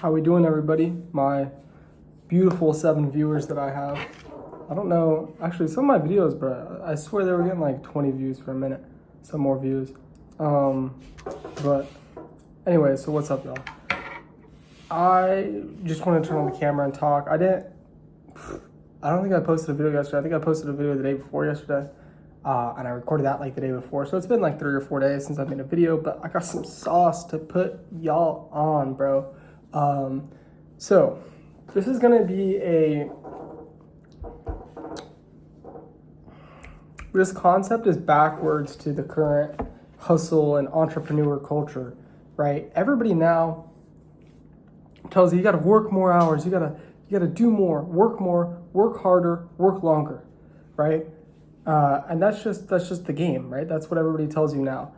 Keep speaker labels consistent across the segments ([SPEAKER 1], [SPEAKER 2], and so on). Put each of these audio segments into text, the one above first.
[SPEAKER 1] How we doing, everybody? My beautiful 7 viewers that I have. I don't know, actually some of my videos, bro, I swear they were getting like 20 views for a minute. Some more views. But anyway, so what's up, y'all? I just want to turn on the camera and talk. I don't think I posted a video yesterday. I think I posted a video the day before yesterday. And I recorded that like the day before. So it's been like 3 or 4 days since I made a video, but I got some sauce to put y'all on, bro. So this is gonna be this concept is backwards to the current hustle and entrepreneur culture, right? Everybody now tells you gotta work more hours, you gotta do more, work harder, work longer, right? And that's just the game, right? That's what everybody tells you now.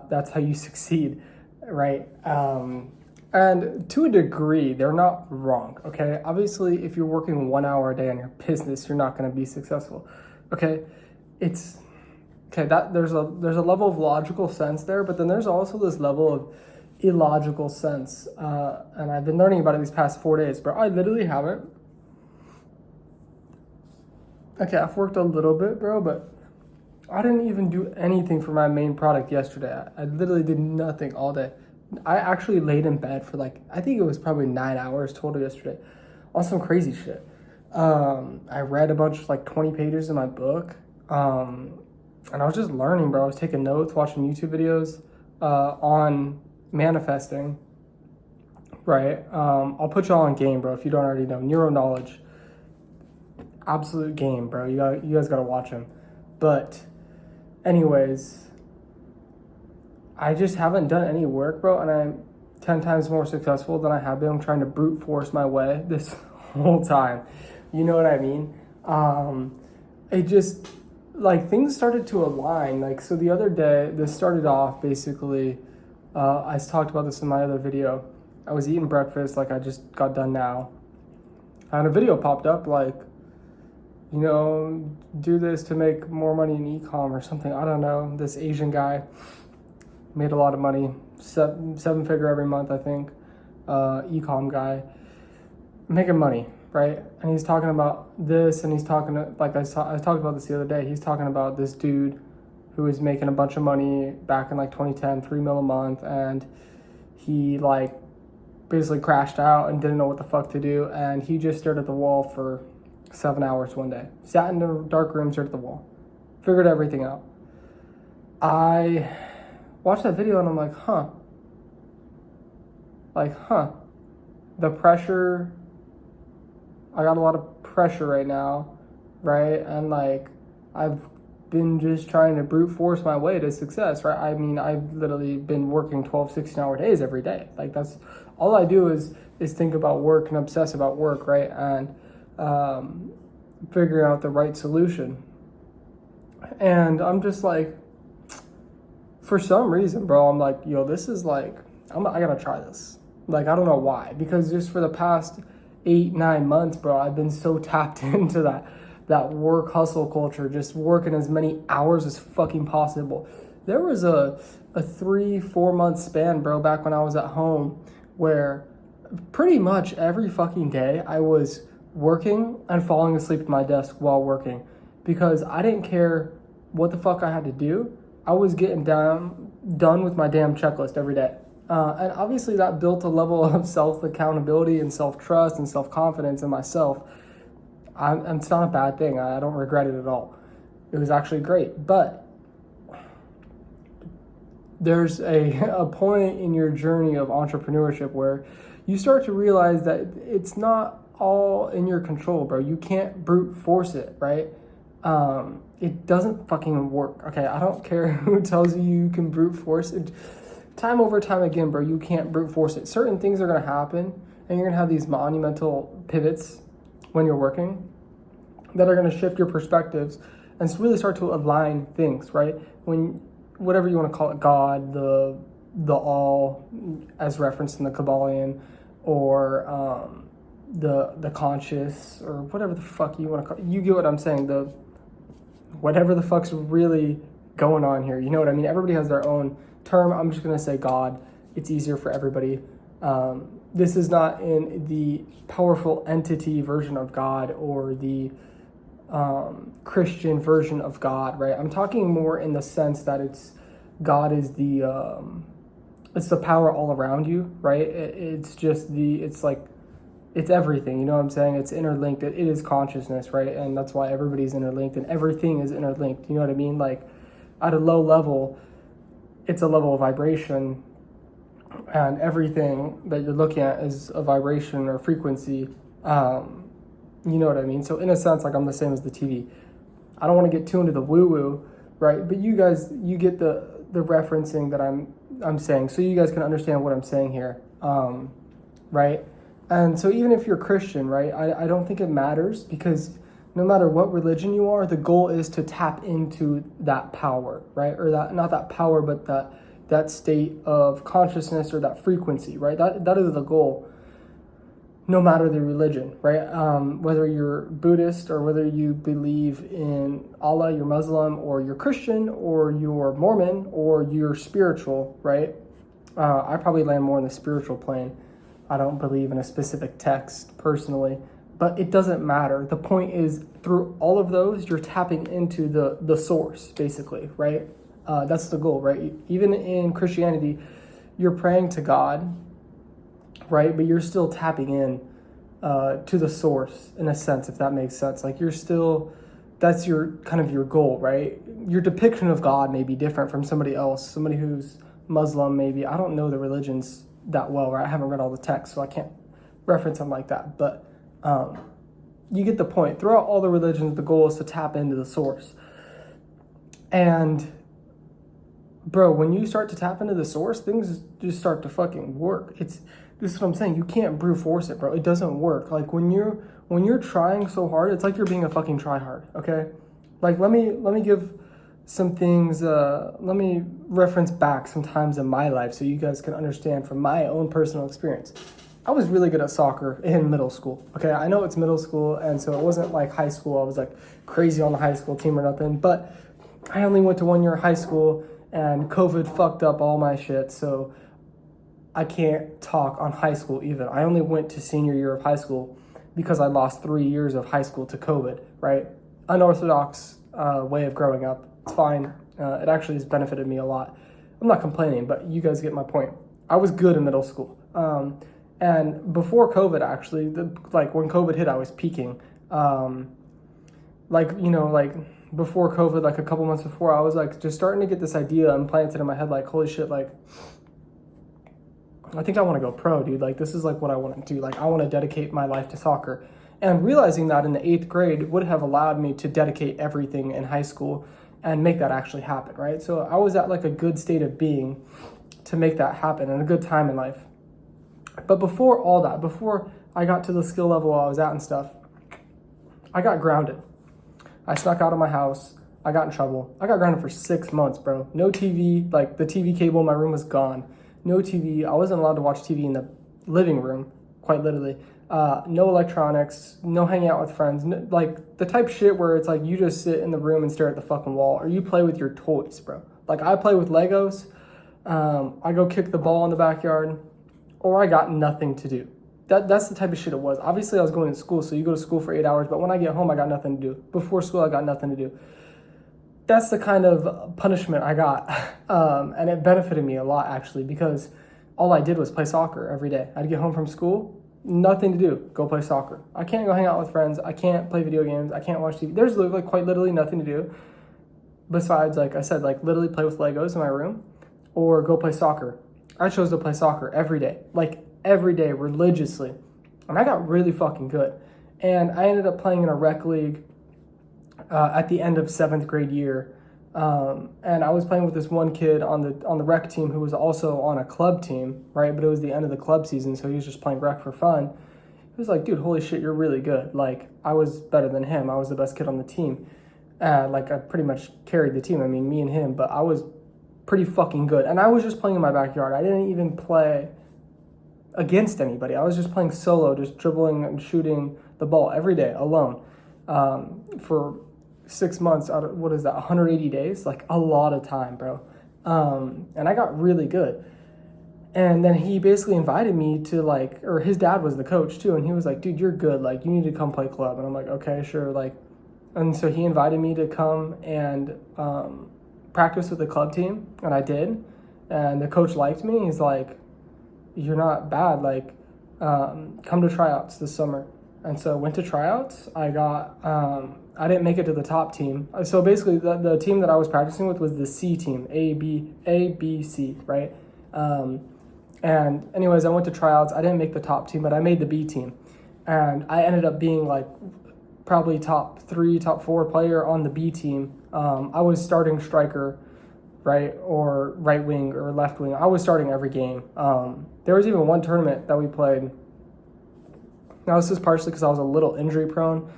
[SPEAKER 1] That's how you succeed, right? And to a degree, they're not wrong, okay? Obviously, if you're working 1 hour a day on your business, you're not going to be successful, okay? There's a level of logical sense there, but then there's also this level of illogical sense. And I've been learning about it these past 4 days, bro. I literally haven't. Okay, I've worked a little bit, bro, but I didn't even do anything for my main product yesterday. I literally did nothing all day. I actually laid in bed for I think it was probably 9 hours total yesterday on some crazy shit. I read a bunch of 20 pages in my book. And I was just learning, bro. I was taking notes, watching YouTube videos on manifesting, right? I'll put y'all on game, bro, if you don't already know. Neuro Knowledge. Absolute game, bro. You guys gotta watch him. But anyways, I just haven't done any work, bro, and I'm 10 times more successful than I have been. I'm trying to brute force my way this whole time. You know what I mean? It just, things started to align. So the other day, this started off basically, I talked about this in my other video. I was eating breakfast, I just got done now. And a video popped up, do this to make more money in e-com or something. I don't know. This Asian guy made a lot of money, seven figure every month, I think. E-com guy, making money, right? And he's talking about this, and he's talking I talked about this the other day. He's talking about this dude who was making a bunch of money back in 2010, 3 mil a month, and he basically crashed out and didn't know what the fuck to do, and he just stared at the wall for 7 hours one day. Sat in a dark room, stared at the wall, figured everything out. I watched that video and I'm the pressure, I got a lot of pressure right now, right? And I've been just trying to brute force my way to success, right? I mean, I've literally been working 12, 16-hour days every day. That's all I do is think about work and obsess about work, right? And figuring out the right solution. And I'm just for some reason, bro, I'm yo, this is I gotta try this. I don't know why, because just for the past 8-9 months, bro, I've been so tapped into that work hustle culture, just working as many hours as fucking possible. There was a 3-4 month span, bro, back when I was at home, where pretty much every fucking day I was working and falling asleep at my desk while working, because I didn't care what the fuck I had to do. I was getting done with my damn checklist every day. And obviously that built a level of self-accountability and self-trust and self-confidence in myself. And it's not a bad thing. I don't regret it at all. It was actually great. But there's a point in your journey of entrepreneurship where you start to realize that it's not all in your control, bro. You can't brute force it, right? It doesn't fucking work, okay? I don't care who tells you can brute force it. Time over time again, bro, you can't brute force it. Certain things are gonna happen, and you're gonna have these monumental pivots when you're working that are gonna shift your perspectives and really start to align things, right? When, whatever you wanna call it, God, the all, as referenced in the Kabbalion, or the conscious, or whatever the fuck you wanna call it. You get what I'm saying, whatever the fuck's really going on here. You know what I mean? Everybody has their own term. I'm just going to say God. It's easier for everybody. this is not in the powerful entity version of God or the Christian version of God, right? I'm talking more in the sense that God is it's the power all around you, right? It's everything, you know what I'm saying? It's interlinked. It is consciousness, right? And that's why everybody's interlinked and everything is interlinked. You know what I mean? Like at a low level, it's a level of vibration, and everything that you're looking at is a vibration or frequency. You know what I mean? So in a sense, like I'm the same as the TV. I don't want to get too into the woo-woo, right? But you guys, you get the referencing that I'm saying, so you guys can understand what I'm saying here, right? And so even if you're Christian, right, I don't think it matters, because no matter what religion you are, the goal is to tap into that power, right? Or that, not that power, but that state of consciousness or that frequency, right? That is the goal, no matter the religion, right? Whether you're Buddhist or whether you believe in Allah, you're Muslim, or you're Christian, or you're Mormon, or you're spiritual, right? I probably land more in the spiritual plane. I don't believe in a specific text personally, but it doesn't matter. The point is, through all of those, you're tapping into the source, basically, right? That's the goal, right? Even in Christianity, you're praying to God, right? But you're still tapping in to the source, in a sense, if that makes sense. Like that's your kind of your goal, right? Your depiction of God may be different from somebody else, somebody who's Muslim, maybe. I don't know the religions that well, right? I haven't read all the texts, so I can't reference them like that. But you get the point. Throughout all the religions, the goal is to tap into the source. And bro, when you start to tap into the source, things just start to fucking work. This is what I'm saying. You can't brute force it, bro. It doesn't work. Like when you're trying so hard, it's like you're being a fucking tryhard, okay? Like let me give some things, let me reference back some times in my life so you guys can understand from my own personal experience. I was really good at soccer in middle school, okay? I know it's middle school, and so it wasn't like high school. I was like crazy on the high school team or nothing, but I only went to 1 year of high school, and COVID fucked up all my shit, so I can't talk on high school even. I only went to senior year of high school because I lost 3 years of high school to COVID, right? Unorthodox way of growing up. It's fine. It actually has benefited me a lot. I'm not complaining, but you guys get my point. I was good in middle school. And before COVID, actually, like when COVID hit, I was peaking. Before COVID, like a couple months before, I was like just starting to get this idea implanted in my head, like, holy shit, like, I think I want to go pro, dude. Like, this is like what I want to do. Like, I want to dedicate my life to soccer. And realizing that in the 8th grade would have allowed me to dedicate everything in high school and make that actually happen, right? So I was at like a good state of being to make that happen and a good time in life. But before all that, before I got to the skill level I was at and stuff, I got grounded. I snuck out of my house. I got in trouble. I got grounded for 6 months, bro. No TV, like the TV cable in my room was gone. No TV. I wasn't allowed to watch TV in the living room, quite literally. No electronics, no hanging out with friends. No, like the type shit where it's like you just sit in the room and stare at the fucking wall, or you play with your toys, bro. Like I play with Legos. I go kick the ball in the backyard, or I got nothing to do. That's the type of shit it was. Obviously, I was going to school, so you go to school for 8 hours, but when I get home, I got nothing to do. Before school, I got nothing to do. That's the kind of punishment I got, and it benefited me a lot, actually, because all I did was play soccer every day. I'd get home from school, nothing to do, go play soccer. I can't go hang out with friends. I can't play video games. I can't watch TV. There's like quite literally nothing to do besides, like I said, like literally play with Legos in my room or go play soccer. I chose to play soccer every day, like every day religiously. And I got really fucking good. And I ended up playing in a rec league at the end of 7th grade year. And I was playing with this one kid on the rec team who was also on a club team, right? But it was the end of the club season, so he was just playing rec for fun. He was like, dude, holy shit, you're really good. Like, I was better than him. I was the best kid on the team. Like, I pretty much carried the team. I mean, me and him, but I was pretty fucking good. And I was just playing in my backyard. I didn't even play against anybody. I was just playing solo, just dribbling and shooting the ball every day alone for 6 months out of, 180 days? Like a lot of time, bro. And I got really good. And then he basically invited me to like, or his dad was the coach too, and he was like, dude, you're good, like you need to come play club. And I'm like, okay, sure. Like, and so he invited me to come and practice with the club team, and I did. And the coach liked me. He's like, you're not bad, like come to tryouts this summer. And so I went to tryouts. I didn't make it to the top team. So basically the team that I was practicing with was the C team, A, B, C, right? And anyways, I went to tryouts. I didn't make the top team, but I made the B team. And I ended up being like probably top 3, top 4 player on the B team. I was starting striker, right, or right wing or left wing. I was starting every game. There was even one tournament that we played. Now this is partially because I was a little injury prone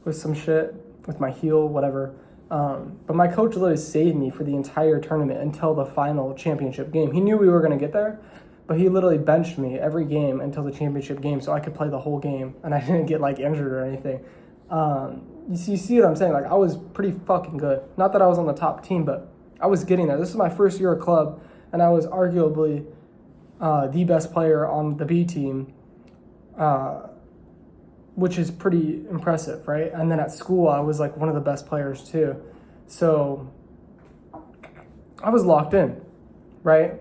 [SPEAKER 1] with some shit with my heel, whatever. But my coach literally saved me for the entire tournament until the final championship game. He knew we were going to get there, but he literally benched me every game until the championship game so I could play the whole game and I didn't get like injured or anything. You see what I'm saying? Like I was pretty fucking good. Not that I was on the top team, but I was getting there. This is my first year of club, and I was arguably the best player on the B team, which is pretty impressive, right? And then at school, I was like one of the best players too. So I was locked in, right?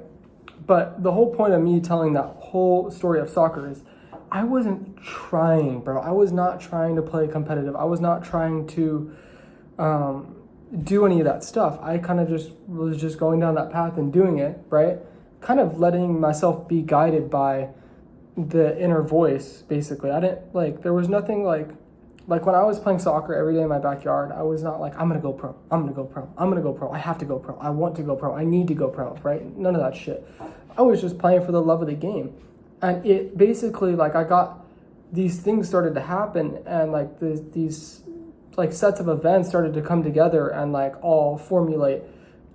[SPEAKER 1] But the whole point of me telling that whole story of soccer is I wasn't trying, bro. I was not trying to play competitive. I was not trying to do any of that stuff. I kind of just was just going down that path and doing it, right? Kind of letting myself be guided by the inner voice, basically. I didn't like, there was nothing like when I was playing soccer every day in my backyard, I was not like, I'm going to go pro. I'm going to go pro. I'm going to go pro. I have to go pro. I want to go pro. I need to go pro, right? None of that shit. I was just playing for the love of the game. And it basically, like, I got these things started to happen, and like these like sets of events started to come together and like all formulate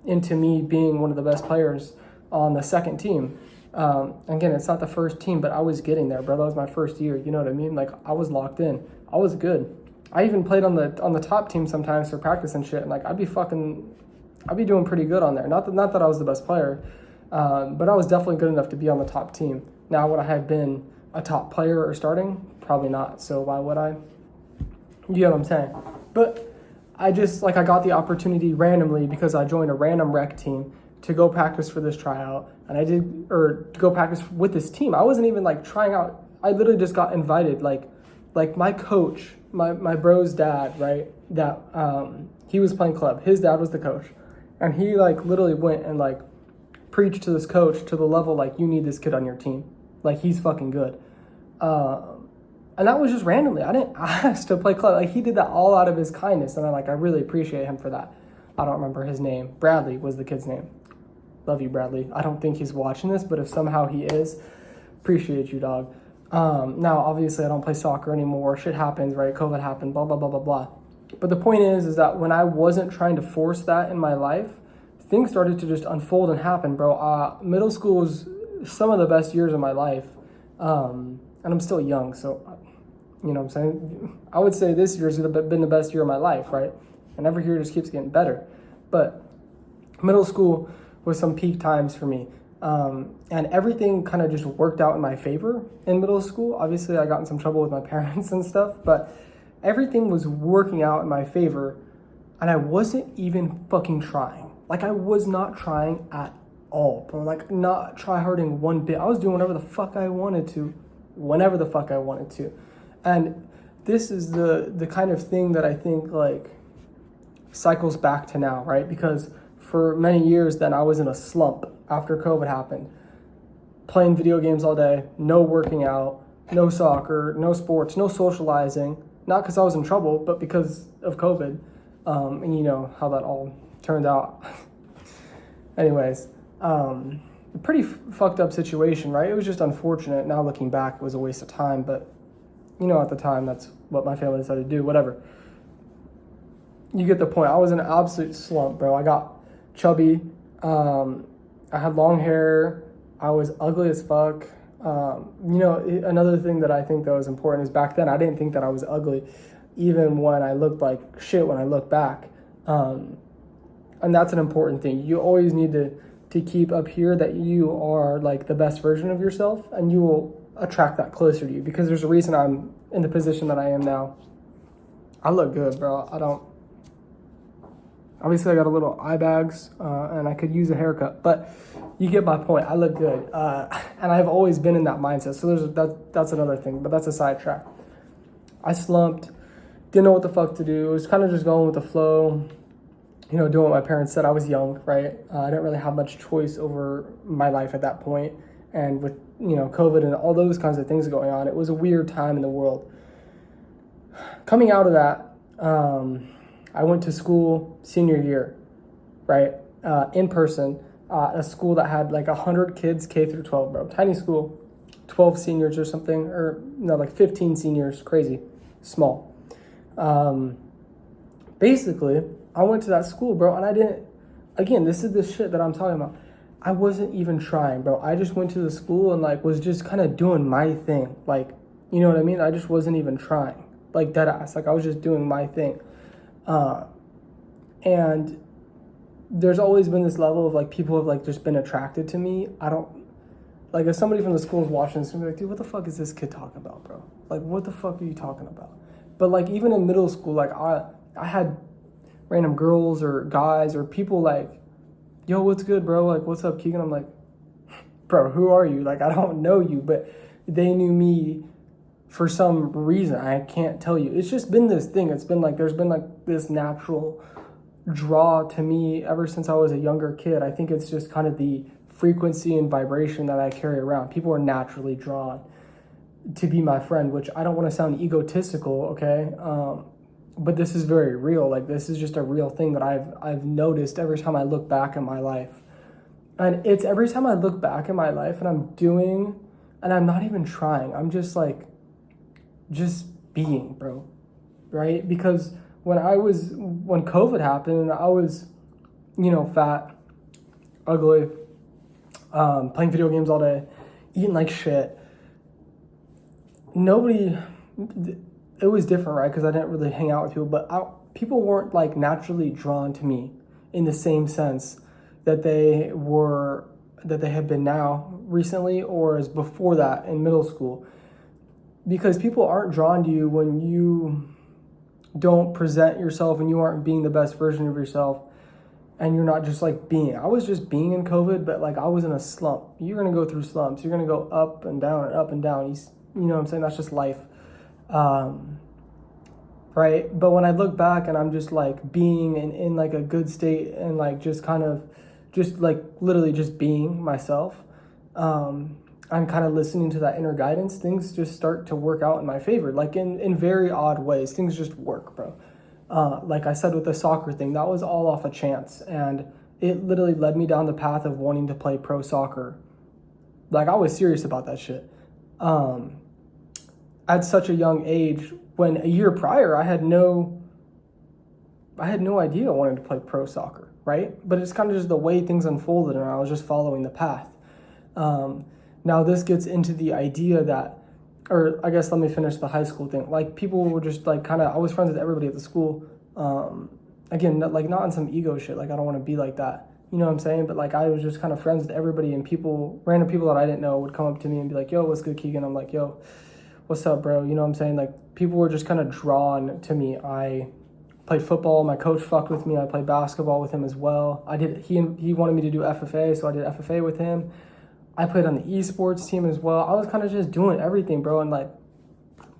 [SPEAKER 1] into me being one of the best players on the second team. Again, it's not the first team, but I was getting there, bro. That was my first year. You know what I mean? Like I was locked in. I was good. I even played on the top team sometimes for practice and shit. And like I'd be doing pretty good on there. Not that I was the best player, but I was definitely good enough to be on the top team. Now, would I have been a top player or starting? Probably not. So why would I? You know what I'm saying? But I just, like, I got the opportunity randomly because I joined a random rec team to go practice for this tryout. And to go practice with this team. I wasn't even, like, trying out. I literally just got invited. Like my coach, my bro's dad, right? That, he was playing club. His dad was the coach. And he, like, literally went and, like, preached to this coach to the level, like, you need this kid on your team. Like, he's fucking good. And that was just randomly. I didn't ask to play club. Like, he did that all out of his kindness. And I really appreciate him for that. I don't remember his name. Bradley was the kid's name. Love you, Bradley. I don't think he's watching this, but if somehow he is, appreciate you, dog. Now, obviously, I don't play soccer anymore. Shit happens, right? COVID happened, blah, blah, blah, blah, blah. But the point is that when I wasn't trying to force that in my life, things started to just unfold and happen, bro. Middle school was some of the best years of my life. And I'm still young, so, you know what I'm saying? I would say this year's been the best year of my life, right? And every year just keeps getting better. But middle school was some peak times for me. And everything kind of just worked out in my favor in middle school. Obviously, I got in some trouble with my parents and stuff, but everything was working out in my favor, and I wasn't even fucking trying. Like, I was not trying at all, bro. Like, not tryharding one bit. I was doing whatever the fuck I wanted to, whenever the fuck I wanted to. And this is the kind of thing that I think, like, cycles back to now, right? Because for many years then I was in a slump after COVID happened. Playing video games all day, no working out, no soccer, no sports, no socializing. Not because I was in trouble, but because of COVID. And you know how that all turned out. Anyways, pretty fucked up situation, right? It was just unfortunate. Now looking back, it was a waste of time, but you know, at the time, that's what my family decided to do, whatever. You get the point. I was in an absolute slump, bro. I got chubby. I had long hair. I was ugly as fuck. You know, another thing that I think that was important is back then I didn't think that I was ugly, even when I looked like shit when I look back. And that's an important thing. You always need to to keep up here that you are like the best version of yourself, and you will attract that closer to you, because there's a reason I'm in the position that I am now. I look good, bro. I don't. Obviously, I got a little eye bags, and I could use a haircut, but you get my point. I look good, and I've always been in that mindset. So that's another thing, but that's a sidetrack. I slumped, didn't know what the fuck to do. It was kind of just going with the flow, doing what my parents said. I was young, right? I didn't really have much choice over my life at that point, and with COVID and all those kinds of things going on, it was a weird time in the world. Coming out of that, I went to school senior year, right? In person, a school that had like 100 kids, K through 12, bro. Tiny school, 12 seniors or something, or no, like 15 seniors, crazy, small. Basically, I went to that school, bro, and I didn't, again, this is the shit that I'm talking about. I wasn't even trying, bro. I just went to the school and like was just kind of doing my thing. Like, you know what I mean? I just wasn't even trying, like dead ass. Like I was just doing my thing. And there's always been this level of like people have like just been attracted to me. I don't, like if somebody from the school is watching this, I'm like, dude, what the fuck is this kid talking about, bro? Like, what the fuck are you talking about? But like even in middle school, like I had random girls or guys or people like, yo, what's good, bro? Like, what's up, Keegan? I'm like, bro, who are you? Like, I don't know you, but they knew me for some reason. I can't tell you. It's just been this thing. It's been like, there's been like this natural draw to me ever since I was a younger kid. I think it's just kind of the frequency and vibration that I carry around. People are naturally drawn to be my friend, which I don't want to sound egotistical, okay? But this is very real. Like, this is just a real thing that I've noticed every time I look back in my life. And it's every time I look back in my life and I'm not even trying. I'm just like, just being, bro, right? Because when COVID happened, I was, fat, ugly, playing video games all day, eating like shit. It was different, right? Because I didn't really hang out with people, but people weren't like naturally drawn to me in the same sense that they have been now recently or as before that in middle school. Because people aren't drawn to you when you don't present yourself and you aren't being the best version of yourself and you're not just like being. I was just being in COVID, but like I was in a slump. You're going to go through slumps. You're going to go up and down and up and down. You know what I'm saying? That's just life. Right? But when I look back and I'm just like being in like a good state and like just kind of just like literally just being myself, I'm kind of listening to that inner guidance, things just start to work out in my favor, like in very odd ways. Things just work, bro. Like I said with the soccer thing, that was all off a chance. And it literally led me down the path of wanting to play pro soccer. Like I was serious about that shit. At such a young age, when a year prior, I had no idea I wanted to play pro soccer, right? But it's kind of just the way things unfolded and I was just following the path. Now this gets into the idea that, or I guess let me finish the high school thing. Like people were just like kind of, I was friends with everybody at the school. Again, like not on some ego shit. Like I don't want to be like that. You know what I'm saying? But like I was just kind of friends with everybody, and random people that I didn't know would come up to me and be like, yo, what's good, Keegan? I'm like, yo, what's up, bro? You know what I'm saying? Like people were just kind of drawn to me. I played football. My coach fucked with me. I played basketball with him as well. He wanted me to do FFA, so I did FFA with him. I played on the esports team as well. I was kind of just doing everything, bro. And like,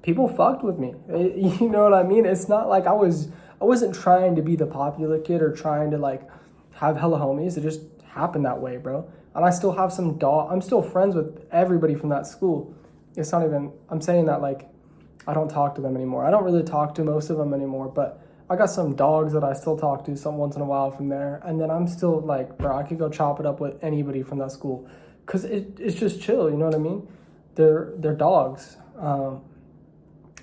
[SPEAKER 1] people fucked with me. You know what I mean? It's not like I wasn't trying to be the popular kid or trying to like have hella homies. It just happened that way, bro. And I still have I'm still friends with everybody from that school. It's not even, I'm saying that like, I don't talk to them anymore. I don't really talk to most of them anymore, but I got some dogs that I still talk to some once in a while from there. And then I'm still like, bro, I could go chop it up with anybody from that school. Cause it's just chill, you know what I mean? They're dogs. And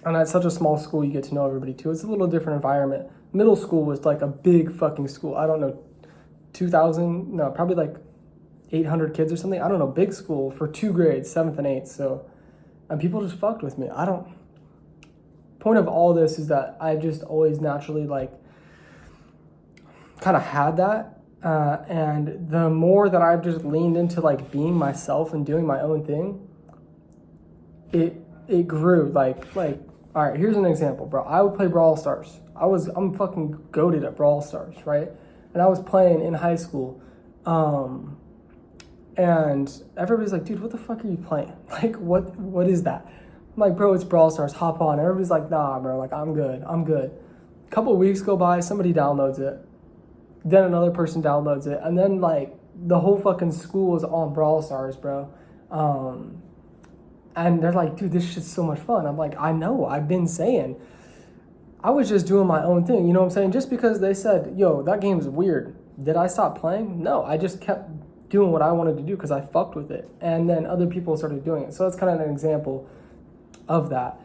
[SPEAKER 1] at such a small school, you get to know everybody too. It's a little different environment. Middle school was like a big fucking school. I don't know, probably like 800 kids or something. I don't know, big school for 2 grades, 7th and 8th. So, and people just fucked with me. Point of all this is that I just always naturally like kind of had that. And the more that I've just leaned into like being myself and doing my own thing, it grew. Like all right, here's an example, bro. I would play Brawl Stars. I'm fucking goated at Brawl Stars, right? And I was playing in high school. And everybody's like, dude, what the fuck are you playing? Like, what is that? I'm like, bro, it's Brawl Stars, hop on. Everybody's like, nah, bro, like, I'm good. A couple of weeks go by, somebody downloads it. Then another person downloads it. And then, like, the whole fucking school is on Brawl Stars, bro. And they're like, dude, this shit's so much fun. I'm like, I know, I've been saying. I was just doing my own thing, you know what I'm saying? Just because they said, yo, that game's weird. Did I stop playing? No, I just kept doing what I wanted to do because I fucked with it. And then other people started doing it. So that's kind of an example of that.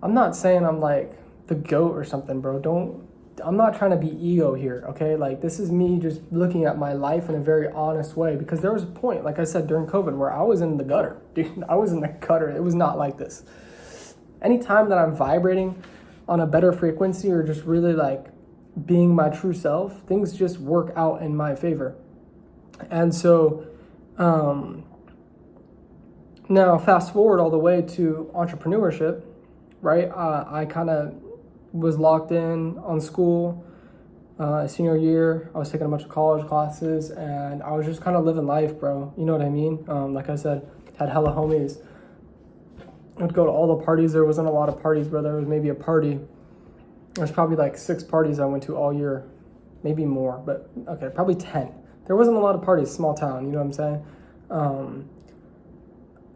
[SPEAKER 1] I'm not saying I'm like the GOAT or something, bro. I'm not trying to be ego here, okay? Like, this is me just looking at my life in a very honest way, because there was a point, like I said, during COVID where I was in the gutter. Dude, I was in the gutter. It was not like this. Anytime that I'm vibrating on a better frequency or just really like being my true self, things just work out in my favor. And so now fast forward all the way to entrepreneurship, right? I kind of was locked in on school senior year. I was taking a bunch of college classes and I was just kind of living life, bro. You know what I mean? Like I said, had hella homies. I'd go to all the parties. There wasn't a lot of parties, but there was maybe a party. There's probably like 6 parties I went to all year, maybe more, but okay, probably 10. There wasn't a lot of parties, small town, you know what I'm saying?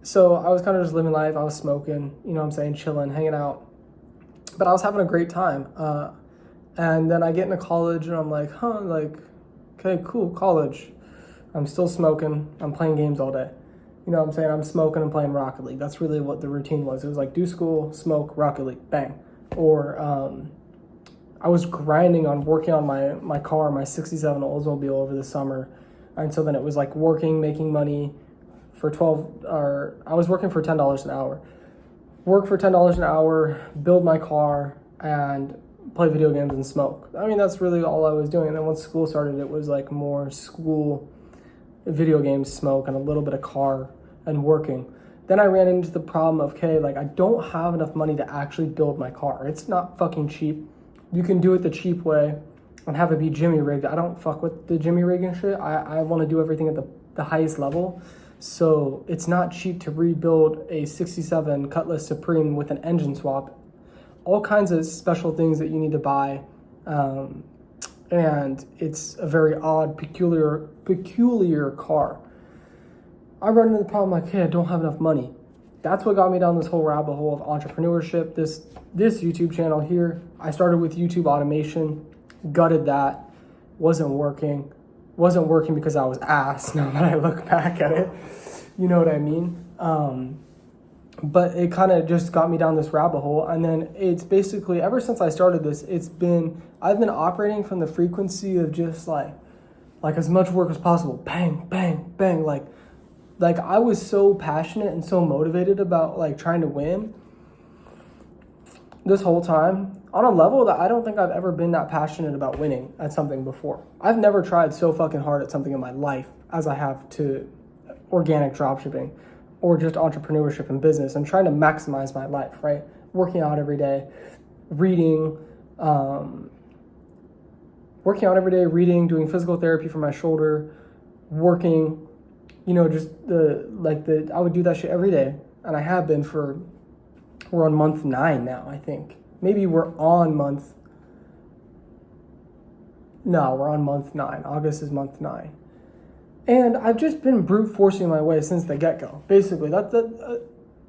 [SPEAKER 1] So I was kind of just living life. I was smoking, you know what I'm saying, chilling, hanging out. But I was having a great time. And then I get into college and I'm like, like, okay, cool, college. I'm still smoking. I'm playing games all day. You know what I'm saying? I'm smoking and playing Rocket League. That's really what the routine was. It was like do school, smoke, Rocket League, bang. Or I was grinding on working on my car, my 67 Oldsmobile over the summer. And so then it was like working, making money for I was working for $10 an hour. Work for $10 an hour, build my car, and play video games and smoke. I mean, that's really all I was doing. And then once school started, it was like more school, video games, smoke, and a little bit of car and working. Then I ran into the problem of, okay, like I don't have enough money to actually build my car. It's not fucking cheap. You can do it the cheap way and have it be Jimmy rigged. I don't fuck with the Jimmy rigging shit. I want to do everything at the highest level. So it's not cheap to rebuild a 67 Cutlass Supreme with an engine swap. All kinds of special things that you need to buy. And it's a very odd, peculiar car. I run into the problem like, hey, I don't have enough money. That's what got me down this whole rabbit hole of entrepreneurship. This YouTube channel here, I started with YouTube automation, gutted that, wasn't working because I was ass now that I look back at it. You know what I mean? But it kind of just got me down this rabbit hole. And then it's basically, ever since I started this, I've been operating from the frequency of just like as much work as possible. Bang, bang, bang. Like I was so passionate and so motivated about like trying to win this whole time on a level that I don't think I've ever been that passionate about winning at something before. I've never tried so fucking hard at something in my life as I have to organic dropshipping or just entrepreneurship and business and trying to maximize my life, right? Working out every day, reading, doing physical therapy for my shoulder, working, you know, just I would do that shit every day. And I have been we're on month 9 now, I think. Maybe we're on month 9. August is month 9. And I've just been brute forcing my way since the get-go. Basically,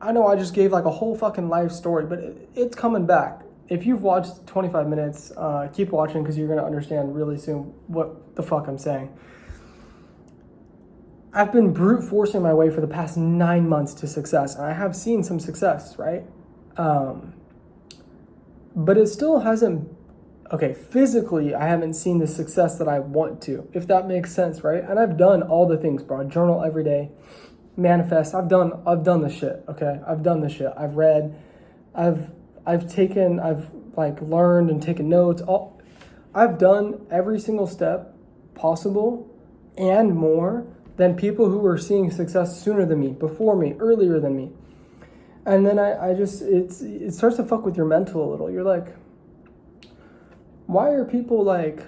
[SPEAKER 1] I know I just gave like a whole fucking life story, but it's coming back. If you've watched 25 minutes, keep watching because you're going to understand really soon what the fuck I'm saying. I've been brute forcing my way for the past 9 months to success, and I have seen some success, right? But it still hasn't, physically, I haven't seen the success that I want to, if that makes sense, right? And I've done all the things, bro. I journal every day, manifest. I've done the shit, okay? I've done the shit. I've read, I've learned and taken notes. I've done every single step possible and more than people who were seeing success sooner than me, before me, earlier than me. And then it starts to fuck with your mental a little. You're like, why are people like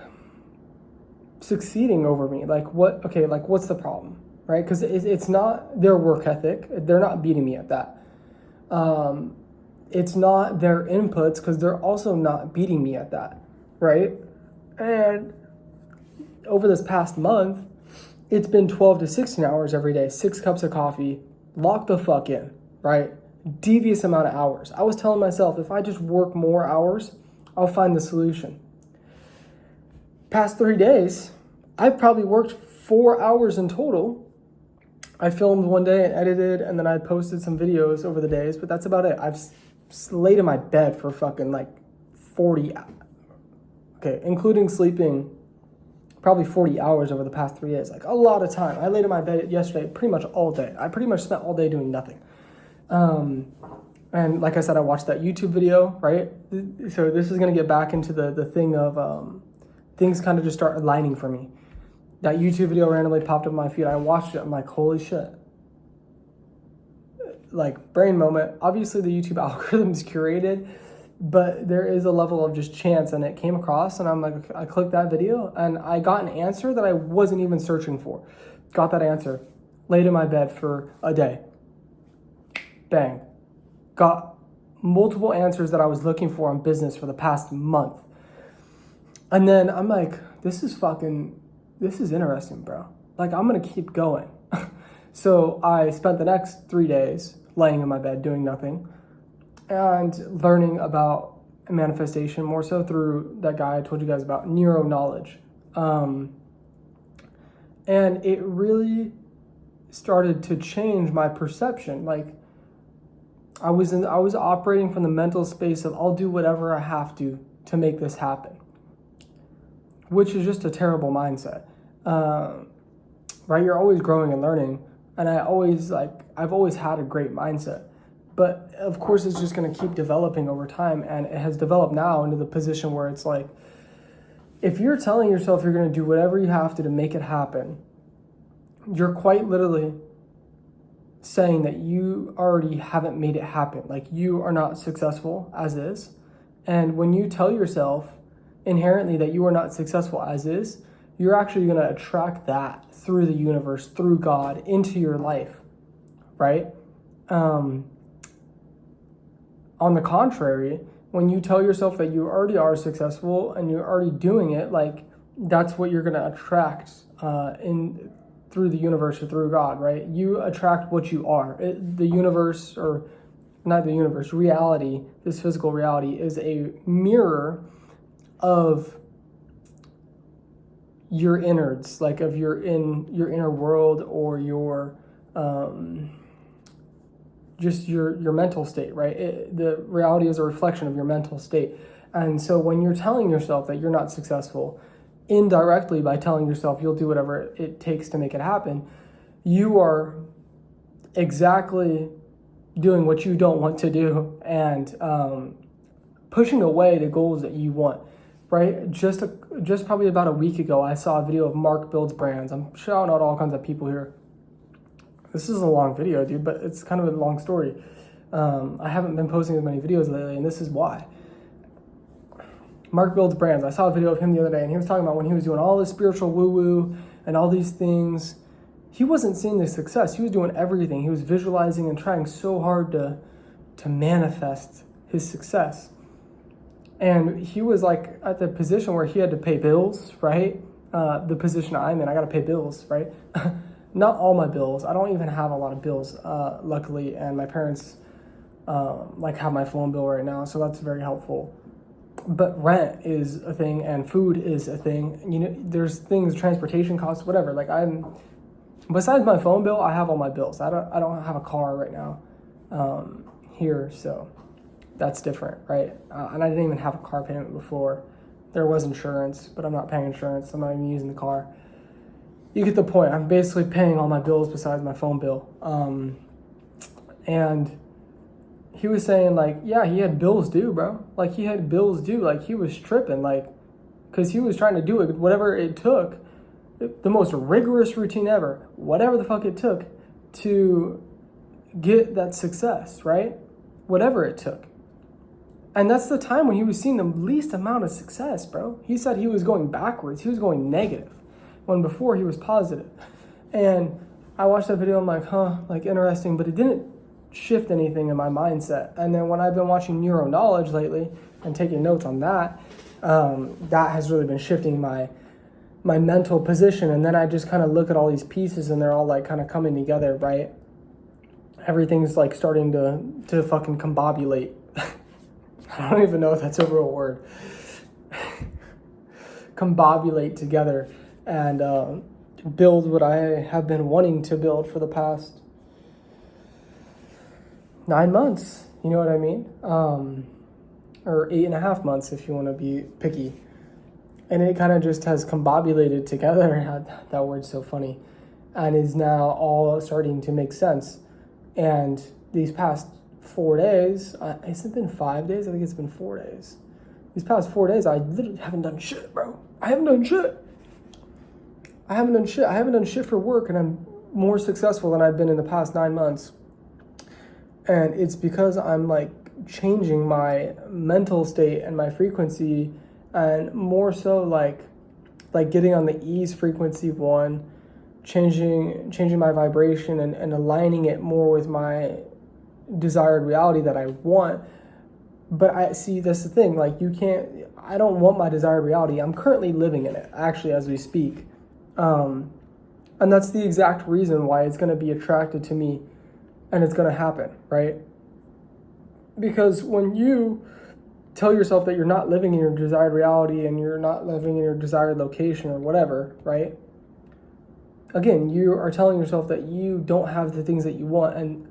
[SPEAKER 1] succeeding over me? Like what's the problem, right? Because it's not their work ethic. They're not beating me at that. It's not their inputs, because they're also not beating me at that, right? And over this past month, it's been 12 to 16 hours every day, 6 cups of coffee, lock the fuck in, right? Devious amount of hours. I was telling myself, if I just work more hours, I'll find the solution. Past 3 days, I've probably worked 4 hours in total. I filmed one day and edited, and then I posted some videos over the days, but that's about it. I've laid in my bed for fucking like 40, okay, including sleeping, probably 40 hours over the past 3 days, like a lot of time. I laid in my bed yesterday pretty much all day. I pretty much spent all day doing nothing. And like I said, I watched that YouTube video, right? So this is going to get back into the thing of things kind of just start aligning for me. That YouTube video randomly popped up on my feed. I watched it. I'm like, holy shit. Like, brain moment. Obviously, the YouTube algorithm is curated, but there is a level of just chance, and it came across, and I'm like, I clicked that video, and I got an answer that I wasn't even searching for. Got that answer. Laid in my bed for a day. Bang. Got multiple answers that I was looking for in business for the past month. And then I'm like, this is interesting, bro. Like, I'm going to keep going. So I spent the next 3 days laying in my bed doing nothing and learning about manifestation, more so through that guy I told you guys about, Neuro Knowledge. And it really started to change my perception. Like, I was operating from the mental space of I'll do whatever I have to make this happen, which is just a terrible mindset. Right? You're always growing and learning. And I've always had a great mindset, but of course it's just going to keep developing over time. And it has developed now into the position where it's like, if you're telling yourself you're going to do whatever you have to make it happen, you're quite literally saying that you already haven't made it happen. Like, you are not successful as is. And when you tell yourself inherently that you are not successful as is, you're actually going to attract that through the universe, through God, into your life, right? On the contrary, when you tell yourself that you already are successful and you're already doing it, like, that's what you're going to attract through the universe or through God, right? You attract what you are. The universe, or not the universe, reality, this physical reality is a mirror of your innards, like of your inner world, or your just your mental state, right? The reality is a reflection of your mental state. And so when you're telling yourself that you're not successful, indirectly by telling yourself you'll do whatever it takes to make it happen, you are exactly doing what you don't want to do, and pushing away the goals that you want. Right? Just probably about a week ago, I saw a video of Mark Builds Brands. I'm shouting out all kinds of people here. This is a long video, dude, but it's kind of a long story. I haven't been posting as many videos lately, and this is why. Mark Builds Brands. I saw a video of him the other day, and he was talking about when he was doing all this spiritual woo-woo and all these things, he wasn't seeing the success. He was doing everything. He was visualizing and trying so hard to manifest his success. And he was like at the position where he had to pay bills, right? The position I'm in, I got to pay bills, right? Not all my bills. I don't even have a lot of bills, luckily. And my parents have my phone bill right now, so that's very helpful. But rent is a thing, and food is a thing. You know, there's things, transportation costs, whatever. Like, besides my phone bill, I have all my bills. I don't have a car right now here, so that's different, right? And I didn't even have a car payment before. There was insurance, but I'm not paying insurance. I'm not even using the car. You get the point. I'm basically paying all my bills besides my phone bill. And he was saying, like, yeah, he had bills due, bro. Like, he had bills due. Like, he was tripping, like, because he was trying to do it, whatever it took the most rigorous routine ever, whatever the fuck it took to get that success, right? Whatever it took. And that's the time when he was seeing the least amount of success, bro. He said he was going backwards. He was going negative when before he was positive. And I watched that video, I'm like, like interesting, but it didn't shift anything in my mindset. And then when I've been watching Neuro Knowledge lately and taking notes on that, that has really been shifting my mental position. And then I just kind of look at all these pieces and they're all like kind of coming together, right? Everything's like starting to fucking combobulate. I don't even know if that's a real word. Combobulate together and build what I have been wanting to build for the past 9 months. You know what I mean? Or 8.5 months if you want to be picky. And it kind of just has combobulated together. That word's so funny. And is now all starting to make sense. And these past 4 days, has it been 5 days? I think it's been 4 days. These past 4 days, I literally haven't done shit, bro. I haven't done shit. I haven't done shit for work, and I'm more successful than I've been in the past 9 months. And it's because I'm like changing my mental state and my frequency, and more so like getting on the ease frequency one, changing my vibration and aligning it more with my desired reality that I want. But I see, that's the thing, like I don't want my desired reality. I'm currently living in it, actually, as we speak. And that's the exact reason why it's going to be attracted to me and it's going to happen, right? Because when you tell yourself that you're not living in your desired reality and you're not living in your desired location or whatever, right? Again, you are telling yourself that you don't have the things that you want and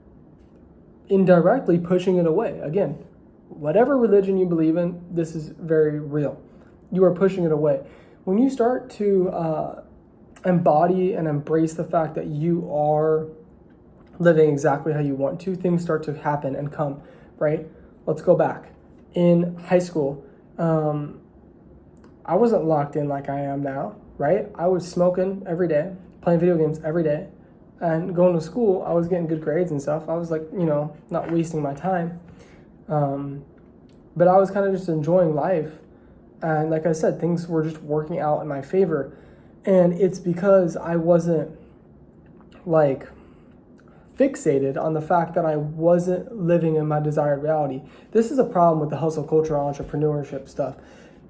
[SPEAKER 1] indirectly pushing it away. Again, whatever religion you believe in, this is very real. You are pushing it away. When you start to embody and embrace the fact that you are living exactly how you want to, things start to happen and come, right? Let's go back. In high school, I wasn't locked in like I am now, right? I was smoking every day, playing video games every day, and going to school. I was getting good grades and stuff. I was like, not wasting my time. But I was kind of just enjoying life. And like I said, things were just working out in my favor. And it's because I wasn't like fixated on the fact that I wasn't living in my desired reality. This is a problem with the hustle culture, entrepreneurship stuff.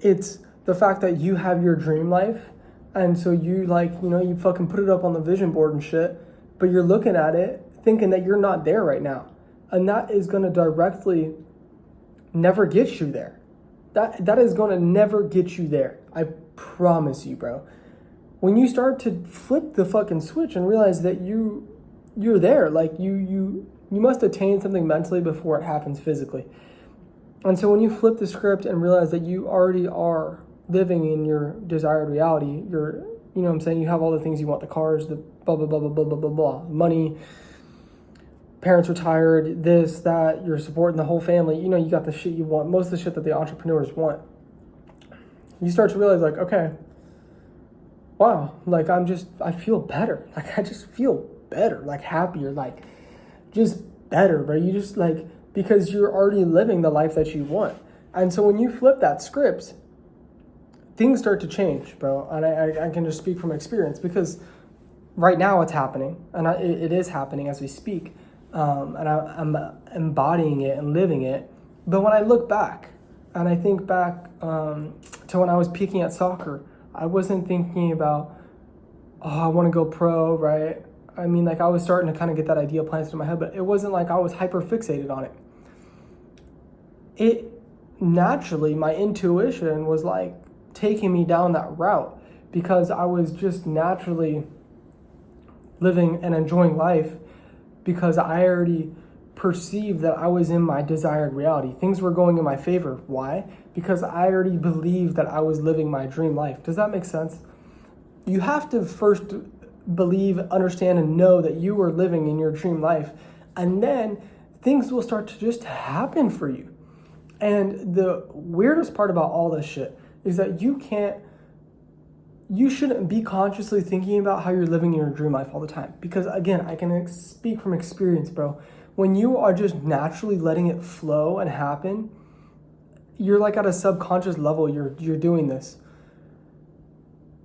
[SPEAKER 1] It's the fact that you have your dream life, and so you you fucking put it up on the vision board and shit, but you're looking at it thinking that you're not there right now. And that is going to directly never get you there. That is going to never get you there. I promise you, bro. When you start to flip the fucking switch and realize that you're there, like you must attain something mentally before it happens physically. And so when you flip the script and realize that you already are living in your desired reality, you have all the things you want, the cars, the blah, blah, blah, blah, blah, blah, blah, blah, money, parents retired, this, that, you're supporting the whole family, you got the shit you want, most of the shit that the entrepreneurs want. You start to realize like, okay, wow, like I feel better. Like I just feel better, like happier, like just better, bro. You just because you're already living the life that you want. And so when you flip that script, things start to change, bro. And I can just speak from experience because right now it's happening, and it is happening as we speak. And I'm embodying it and living it. But when I look back and I think back to when I was peaking at soccer, I wasn't thinking about, I want to go pro, right? I mean, I was starting to kind of get that idea planted in my head, but it wasn't like I was hyper fixated on it. It naturally, my intuition was taking me down that route because I was just naturally living and enjoying life because I already perceived that I was in my desired reality. Things were going in my favor. Why? Because I already believed that I was living my dream life. Does that make sense? You have to first believe, understand, and know that you are living in your dream life, and then things will start to just happen for you. And the weirdest part about all this shit is that you can't you shouldn't be consciously thinking about how you're living your dream life all the time. Because again, I can speak from experience, bro. When you are just naturally letting it flow and happen, you're like at a subconscious level, you're doing this.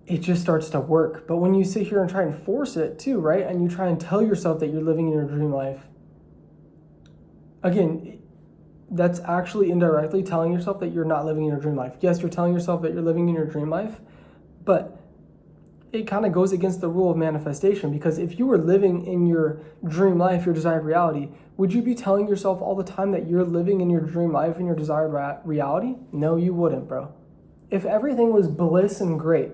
[SPEAKER 1] It just starts to work. But when you sit here and try and force it too, right? And you try and tell yourself that you're living in your dream life, again, that's actually indirectly telling yourself that you're not living in your dream life. Yes, you're telling yourself that you're living in your dream life, but it kind of goes against the rule of manifestation, because if you were living in your dream life, your desired reality, would you be telling yourself all the time that you're living in your dream life and your desired reality? No, you wouldn't, bro. If everything was bliss and great,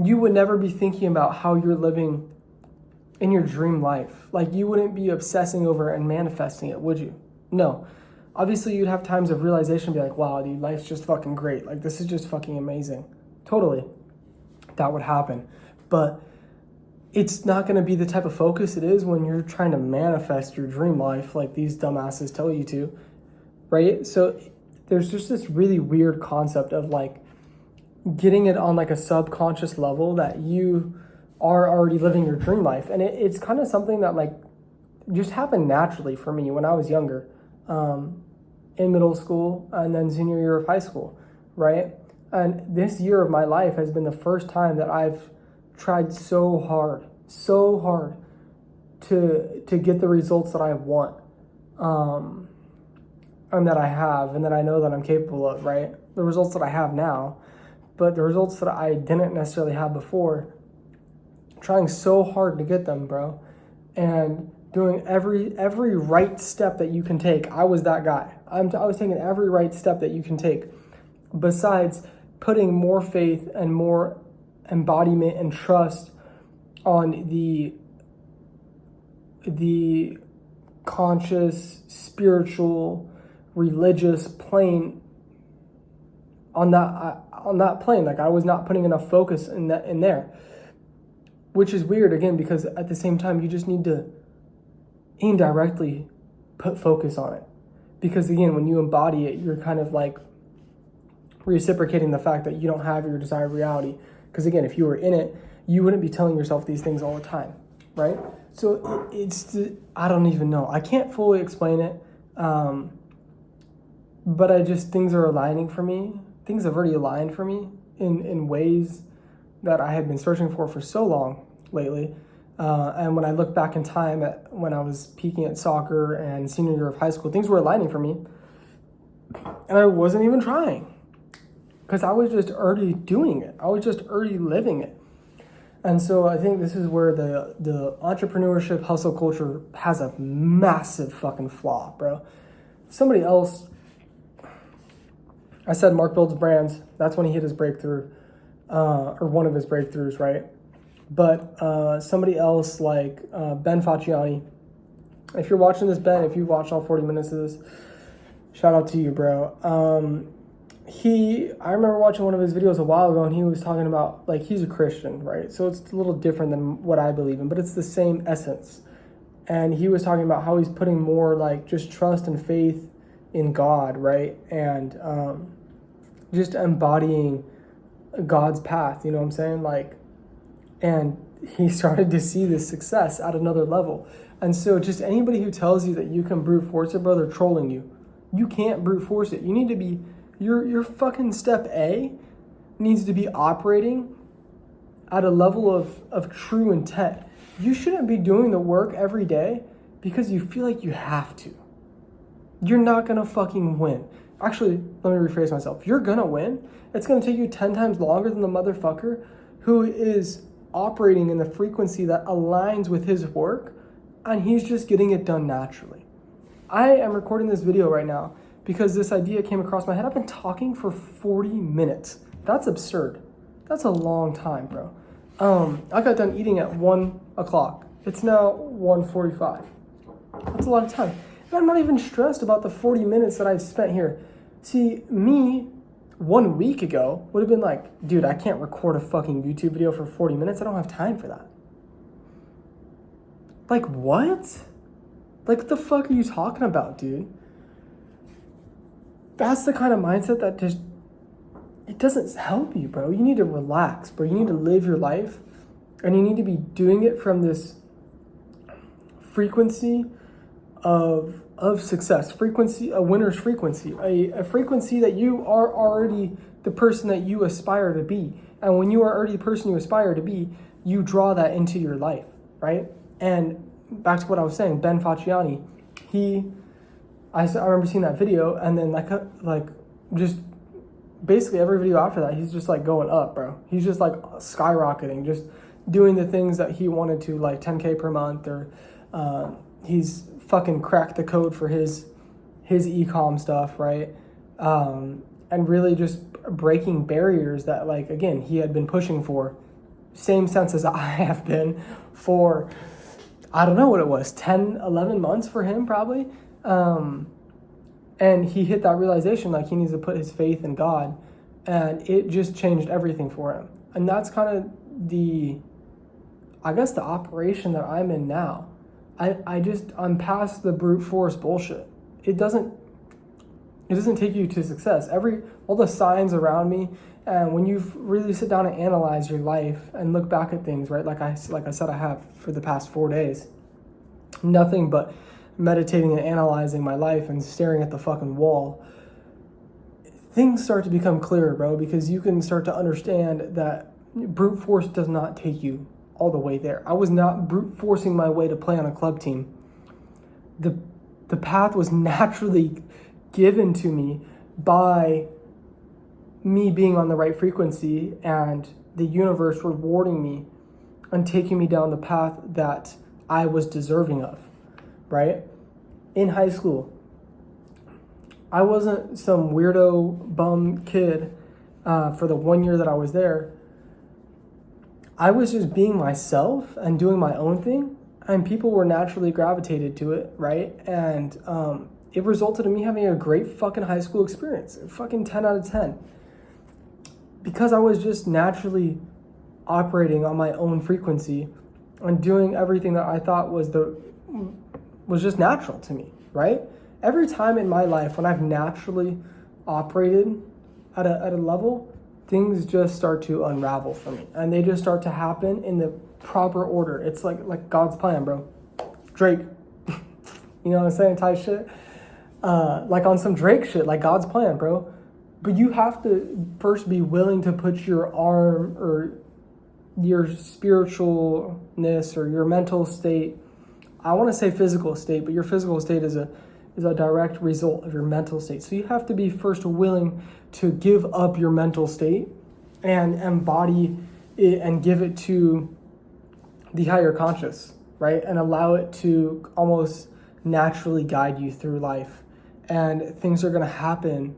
[SPEAKER 1] you would never be thinking about how you're living in your dream life. Like, you wouldn't be obsessing over and manifesting it, would you? No. Obviously, you'd have times of realization, be like, wow, dude, life's just fucking great. Like, this is just fucking amazing. Totally. That would happen. But it's not going to be the type of focus it is when you're trying to manifest your dream life like these dumbasses tell you to, right? So there's just this really weird concept of like getting it on like a subconscious level that you are already living your dream life. And it's kind of something that like just happened naturally for me when I was younger, in middle school and then senior year of high school, right? And this year of my life has been the first time that I've tried so hard to get the results that I want, and that I have, and that I know that I'm capable of, right? The results that I have now, but the results that I didn't necessarily have before, trying so hard to get them, bro, and doing every right step that you can take. I was that guy. I was taking every right step that you can take, besides putting more faith and more embodiment and trust on the conscious, spiritual, religious plane. On that plane, like I was not putting enough focus in there, which is weird again, because at the same time you just need to indirectly put focus on it, because again, when you embody it, you're kind of like reciprocating the fact that you don't have your desired reality. Because again, if you were in it, you wouldn't be telling yourself these things all the time, right? So I don't even know. I can't fully explain it, but things are aligning for me. Things have already aligned for me in ways that I had been searching for so long lately. And when I look back in time at when I was peaking at soccer and senior year of high school, things were aligning for me. And I wasn't even trying, because I was just already doing it. I was just already living it. And so I think this is where the entrepreneurship hustle culture has a massive fucking flaw, bro. Somebody else, I said Mark builds brands. That's when he hit his breakthrough, or one of his breakthroughs, right? But somebody else like Ben Facciani, if you're watching this, Ben, if you watched all 40 minutes of this, shout out to you, bro. I remember watching one of his videos a while ago, and he was talking about, like, he's a Christian, right? So it's a little different than what I believe in, but it's the same essence. And he was talking about how he's putting more, like, just trust and faith in God, right? And just embodying God's path, you know what I'm saying? Like, and he started to see this success at another level. And so just anybody who tells you that you can brute force it, bro, they're trolling you. You can't brute force it. You need to be, your fucking step A needs to be operating at a level of true intent. You shouldn't be doing the work every day because you feel like you have to. You're not gonna fucking win. Actually, let me rephrase myself. You're gonna win. It's gonna take you 10 times longer than the motherfucker who is operating in the frequency that aligns with his work, and he's just getting it done naturally. I am recording this video right now because this idea came across my head. I've been talking for 40 minutes. That's absurd. That's a long time, bro. I got done eating at 1 o'clock. It's now 1:45. That's a lot of time. And I'm not even stressed about the 40 minutes that I've spent here. See, me 1 week ago would have been like, dude, I can't record a fucking YouTube video for 40 minutes. I don't have time for that. Like, what? Like, what the fuck are you talking about, dude? That's the kind of mindset that just, it doesn't help you, bro. You need to relax, bro. You need to live your life, and you need to be doing it from this frequency of success, frequency, a winner's frequency, a frequency that you are already the person that you aspire to be. And when you are already the person you aspire to be, you draw that into your life, right? And back to what I was saying, Ben Facciani, I remember seeing that video, and then like just basically every video after that, he's just like going up, bro. He's just like skyrocketing, just doing the things that he wanted to, like 10K per month, or he's fucking cracked the code for his e-com stuff, right? And really just breaking barriers that, like, again, he had been pushing for, same sense as I have been for, I don't know what it was, 10, 11 months for him probably. And he hit that realization, like, he needs to put his faith in God, and it just changed everything for him. And that's kind of the operation that I'm in now. I'm past the brute force bullshit. It doesn't take you to success. All the signs around me, and when you really sit down and analyze your life and look back at things, right? Like I said, I have for the past 4 days, nothing but meditating and analyzing my life and staring at the fucking wall. Things start to become clearer, bro, because you can start to understand that brute force does not take you all the way there. I was not brute forcing my way to play on a club team. The path was naturally given to me by me being on the right frequency and the universe rewarding me and taking me down the path that I was deserving of, right? In high school, I wasn't some weirdo bum kid for the 1 year that I was there. I was just being myself and doing my own thing, and people were naturally gravitated to it, right? And it resulted in me having a great fucking high school experience, a fucking 10 out of 10. Because I was just naturally operating on my own frequency and doing everything that I thought was just natural to me, right? Every time in my life when I've naturally operated at a level, things just start to unravel for me, and they just start to happen in the proper order. It's like God's plan, bro. Drake, you know what I'm saying, type shit. Like on some Drake shit, like God's plan, bro. But you have to first be willing to put your arm or your spiritualness or your mental state. I want to say physical state, but your physical state is a direct result of your mental state. So you have to be first willing to give up your mental state and embody it and give it to the higher conscious, right? And allow it to almost naturally guide you through life. And things are going to happen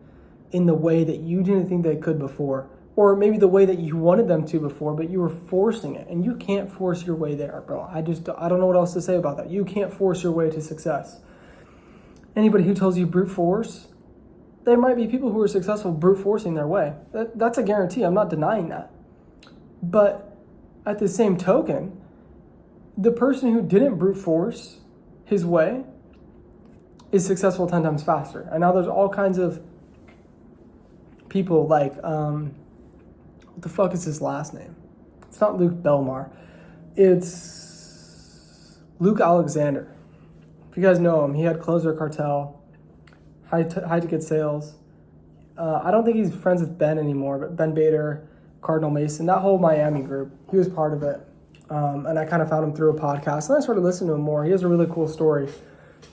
[SPEAKER 1] in the way that you didn't think they could before, or maybe the way that you wanted them to before, but you were forcing it, and you can't force your way there, bro. I don't know what else to say about that. You can't force your way to success. Anybody who tells you brute force, there might be people who are successful brute forcing their way. That's a guarantee. I'm not denying that. But at the same token, the person who didn't brute force his way is successful 10 times faster. And now there's all kinds of people like, what the fuck is his last name? It's not Luke Belmar. It's Luke Alexander. If you guys know him, he had Closer Cartel, High Ticket Sales. I don't think he's friends with Ben anymore, but Ben Bader, Cardinal Mason, that whole Miami group, he was part of it. And I kind of found him through a podcast, and I started listening to him more. He has a really cool story.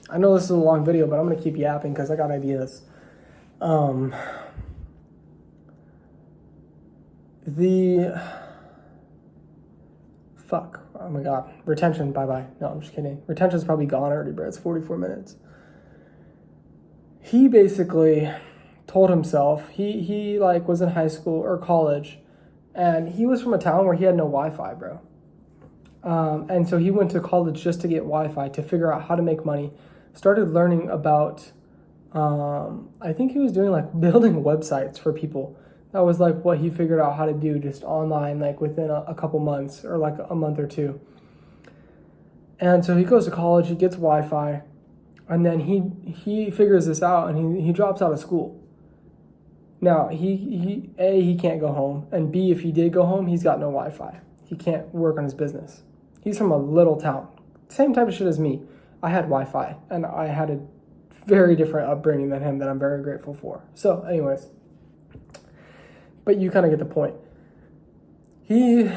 [SPEAKER 1] I know this is a long video, but I'm going to keep yapping because I got ideas. Oh my God. Retention, bye-bye. No, I'm just kidding. Retention's probably gone already, bro. It's 44 minutes. He basically told himself, he like was in high school or college, and he was from a town where he had no Wi-Fi, bro. And so he went to college just to get Wi-Fi, to figure out how to make money. Started learning about, I think he was doing like building websites for people. That was like what he figured out how to do just online, like within a couple months or like a month or two. And so he goes to college, he gets Wi-Fi, and then he figures this out, and he drops out of school. Now, he can't go home, and B, if he did go home, he's got no Wi-Fi. He can't work on his business. He's from a little town. Same type of shit as me. I had Wi-Fi, and I had a very different upbringing than him that I'm very grateful for. So, anyways, but you kind of get the point. He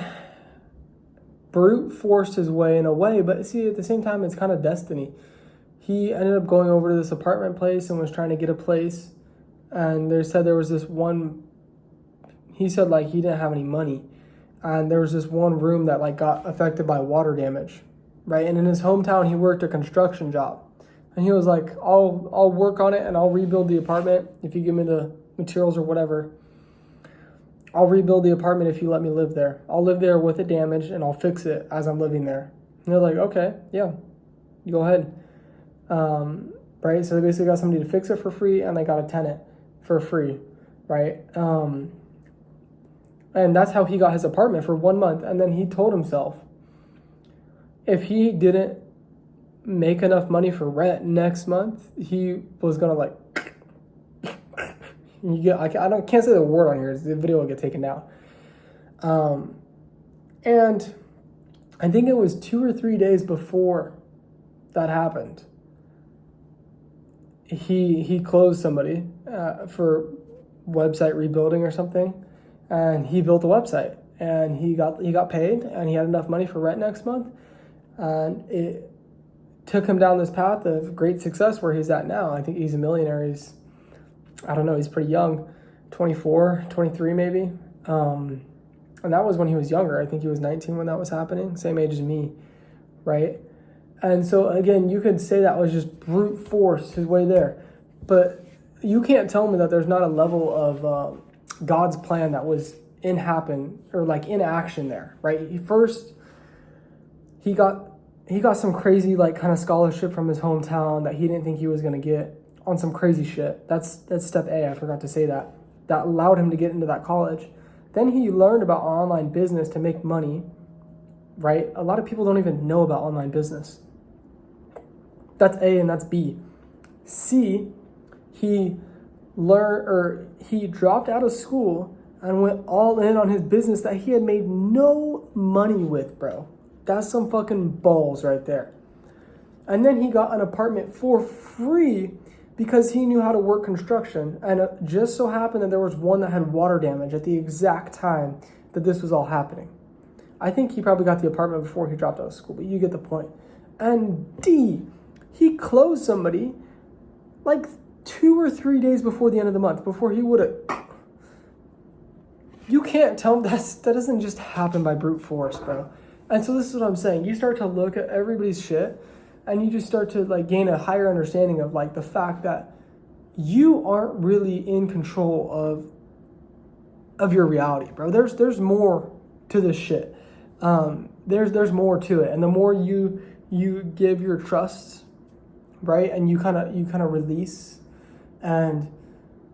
[SPEAKER 1] brute forced his way in a way, but see, at the same time, it's kind of destiny. He ended up going over to this apartment place and was trying to get a place. And they said there was this one, he said like he didn't have any money. And there was this one room that like got affected by water damage, right? And in his hometown, he worked a construction job. And he was like, I'll work on it and I'll rebuild the apartment if you give me the materials or whatever. I'll rebuild the apartment if you let me live there. I'll live there with it damaged and I'll fix it as I'm living there. And they're like, okay, yeah, you go ahead. Right? So they basically got somebody to fix it for free and they got a tenant for free, right? And that's how he got his apartment for 1 month. And then he told himself, if he didn't make enough money for rent next month, he was gonna like, can't say the word on here. The video will get taken down. And I think it was 2 or 3 days before that happened. He closed somebody for website rebuilding or something, and he built a website, and he got paid, and he had enough money for rent next month, and it took him down this path of great success where he's at now. I think he's a millionaire. He's pretty young, 24, 23 maybe, and that was when he was younger. I think he was 19 when that was happening, same age as me, right? And so, again, you could say that was just brute force his way there. But you can't tell me that there's not a level of God's plan that was in action there, right? He got some crazy, like, kind of scholarship from his hometown that he didn't think he was going to get on some crazy shit. That's step A. I forgot to say that. That allowed him to get into that college. Then he learned about online business to make money, right? A lot of people don't even know about online business. That's A and that's B. C, he dropped out of school and went all in on his business that he had made no money with, bro. That's some fucking balls right there. And then he got an apartment for free because he knew how to work construction. And it just so happened that there was one that had water damage at the exact time that this was all happening. I think he probably got the apartment before he dropped out of school, but you get the point. And D, he closed somebody like 2 or 3 days before the end of the month, before he would have. You can't tell me that doesn't just happen by brute force, bro. And so this is what I'm saying. You start to look at everybody's shit and you just start to like gain a higher understanding of like the fact that you aren't really in control of your reality, bro. There's more to this shit. There's more to it. And the more you give your trust, right, and you kind of release and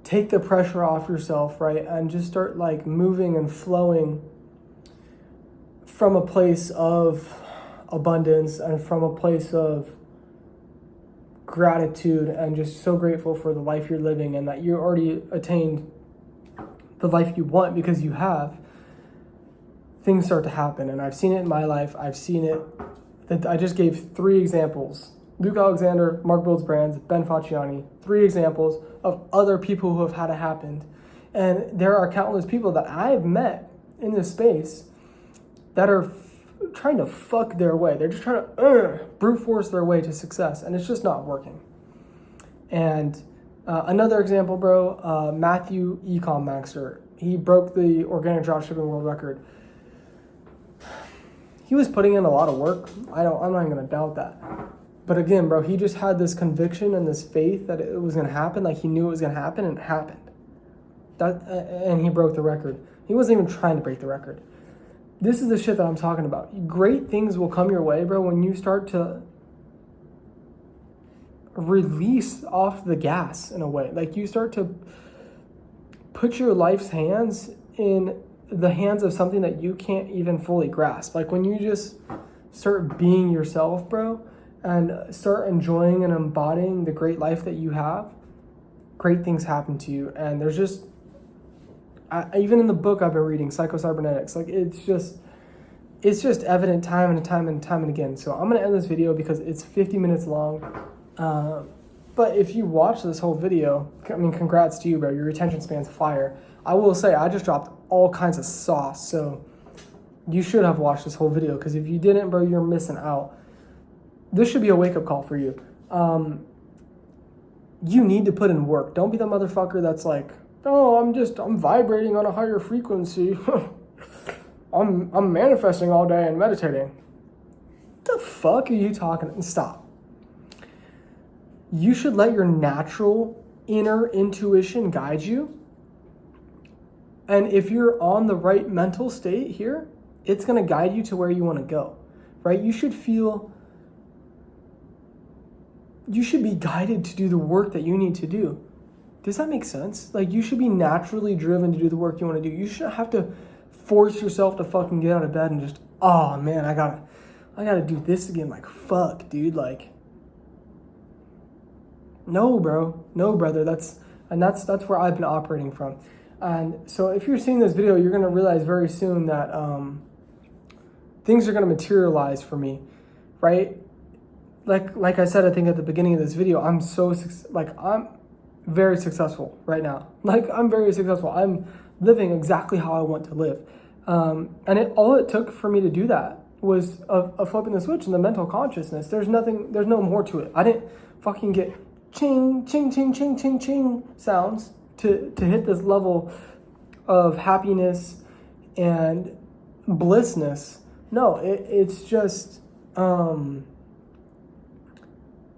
[SPEAKER 1] take the pressure off yourself, right, and just start like moving and flowing from a place of abundance and from a place of gratitude and just so grateful for the life you're living and that you already attained the life you want because you have, things start to happen. And I've seen it in my life. I've seen it. I just gave 3 examples. Luke Alexander, Mark Builds Brands, Ben Facciani, 3 examples of other people who have had it happen. And there are countless people that I've met in this space that are trying to fuck their way. They're just trying to brute force their way to success, and it's just not working. And another example, bro, Matthew Ecom Maxer. He broke the organic dropshipping world record. He was putting in a lot of work. I'm not even gonna doubt that. But again, bro, he just had this conviction and this faith that it was gonna happen. Like he knew it was gonna happen, and it happened. And he broke the record. He wasn't even trying to break the record. This is the shit that I'm talking about. Great things will come your way, bro, when you start to release off the gas in a way. Like you start to put your life's hands in the hands of something that you can't even fully grasp. Like when you just start being yourself, bro, and start enjoying and embodying the great life that you have, great things happen to you. And there's just Even in the book I've been reading, Psycho-Cybernetics, like it's just evident time and time and time and again. So I'm gonna end this video because it's 50 minutes long. But if you watch this whole video, I mean, congrats to you, bro. Your retention span's fire. I will say I just dropped all kinds of sauce, so you should have watched this whole video, because if you didn't, bro, you're missing out. This should be a wake-up call for you. You need to put in work. Don't be the motherfucker that's like, oh, I'm vibrating on a higher frequency. I'm manifesting all day and meditating. What the fuck are you talking? Stop. You should let your natural inner intuition guide you. And if you're on the right mental state here, it's going to guide you to where you want to go, right? You should be guided to do the work that you need to do. Does that make sense? Like, you should be naturally driven to do the work you want to do. You shouldn't have to force yourself to fucking get out of bed and just, oh man, I gotta do this again. Like, fuck, dude. Like, no, bro. No, brother. That's where I've been operating from. And so if you're seeing this video, you're going to realize very soon that things are going to materialize for me, right? Like I said, I think at the beginning of this video, I'm very successful right now. Like, I'm very successful. I'm living exactly how I want to live. And all it took for me to do that was a flipping the switch in the mental consciousness. There's no more to it. I didn't fucking get ching, ching, ching, ching, ching, ching sounds to hit this level of happiness and blissness. No, it's just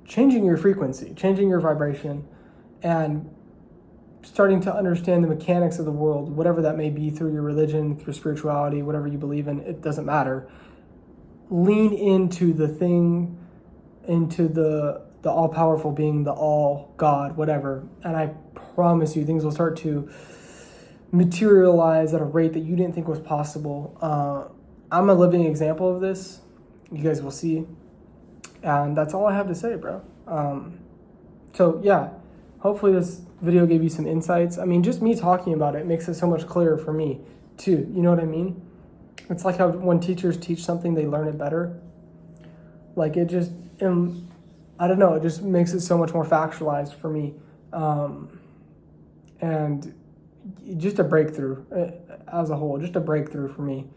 [SPEAKER 1] changing your frequency, changing your vibration, and starting to understand the mechanics of the world, whatever that may be, through your religion, through spirituality, whatever you believe in, it doesn't matter. Lean into the thing, into the all-powerful being, the all God, whatever. And I promise you, things will start to materialize at a rate that you didn't think was possible. I'm a living example of this. You guys will see. And that's all I have to say, bro. So yeah, hopefully this video gave you some insights. I mean, just me talking about it makes it so much clearer for me too. You know what I mean? It's like how when teachers teach something, they learn it better. Like, it just, I don't know, it just makes it so much more factualized for me. And just a breakthrough as a whole, just a breakthrough for me.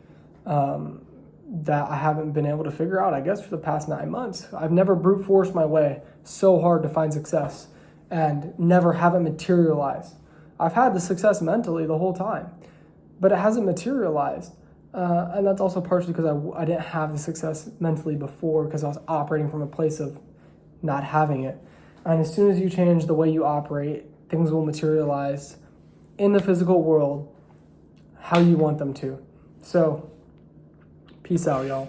[SPEAKER 1] That I haven't been able to figure out, I guess, for the past 9 months. I've never brute forced my way so hard to find success and never have it materialize. I've had the success mentally the whole time, but it hasn't materialized. And that's also partially because I didn't have the success mentally before, because I was operating from a place of not having it. And as soon as you change the way you operate, things will materialize in the physical world how you want them to. So, peace out, y'all.